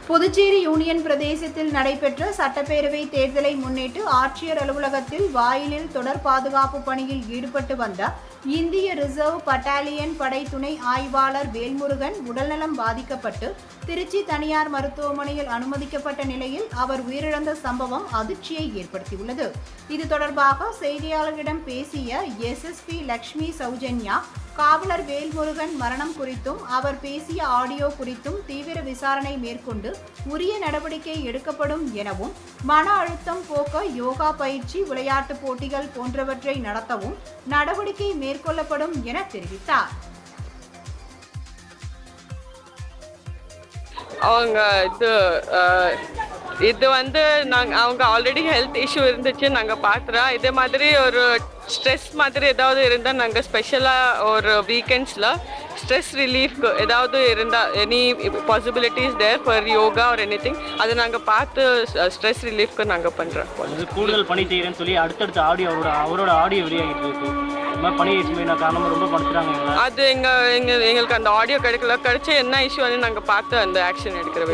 Puducherry union பிரதேசத்தில் நடைபெற்ற சட்டப்பேரவை தேர்தலை முன்னிட்டு ஆட்சியர் அலுவலகத்தில் வாயிலில் தொடர் பாதுகாப்பு பணியில் ஈடுபட்டு வந்த இந்திய ரிசர்வ் பட்டாலியன் படை துணை ஆய்வாளர் வேல்முருகன் உடல்நலம் பாதிக்கப்பட்டு திருச்சி தனியார் மருத்துவமனையில் அனுமதிக்கப்பட்ட நிலையில் அவர் உயிரிழந்த சம்பவம் அதிர்ச்சியை ஏற்படுத்தியுள்ளது. இது தொடர்பாக செய்தியாளர்களிடம் பேசிய எஸ்எஸ்பி லட்சுமி சௌஜன்யா, காவலர் வேல்முருகன் மரணம் குறித்தும் அவர் பேசிய ஆடியோ குறித்தும் தீவிர விசாரணை மேற்கொண்டு உரிய நடவடிக்கை எடுக்கப்படும் எனவும், மன அழுத்தம் போக்க யோகா பயிற்சி, விளையாட்டுப் போட்டிகள் போன்றவற்றை நடத்தவும் நடவடிக்கை மேற்கொள்ளப்படும் என தெரிவித்தார். அவங்க இது வந்து அவங்க ஆல்ரெடி ஹெல்த் இஷ்யூ இருந்துச்சு, நாங்கள் பார்த்துறோம். இதே மாதிரி ஒரு ஸ்ட்ரெஸ் மாதிரி ஏதாவது இருந்தால் நாங்கள் ஸ்பெஷலாக ஒரு வீக்கெண்ட்ஸில் ஸ்ட்ரெஸ் ரிலீஃப்க்கு ஏதாவது இருந்தால் any possibilities there for yoga or anything, அதை நாங்கள் பார்த்து ஸ்ட்ரெஸ் ரிலீஃப்க்கு நாங்கள் பண்ணுறோம். கூடுதல் பணி செய்கிறேன்னு சொல்லி அடுத்தடுத்த ஆடியோ அவரோட ஆடியோ வெளியாகிட்டு இருக்கு. இந்த மாதிரி பணி நான் காரணமாக ரொம்ப படுத்துறாங்க. அது எங்களுக்கு அந்த ஆடியோ கிடைச்சு என்ன இஷ்யூன்னு நாங்கள் பார்த்து அந்த ஆக்ஷன் எடுக்கிற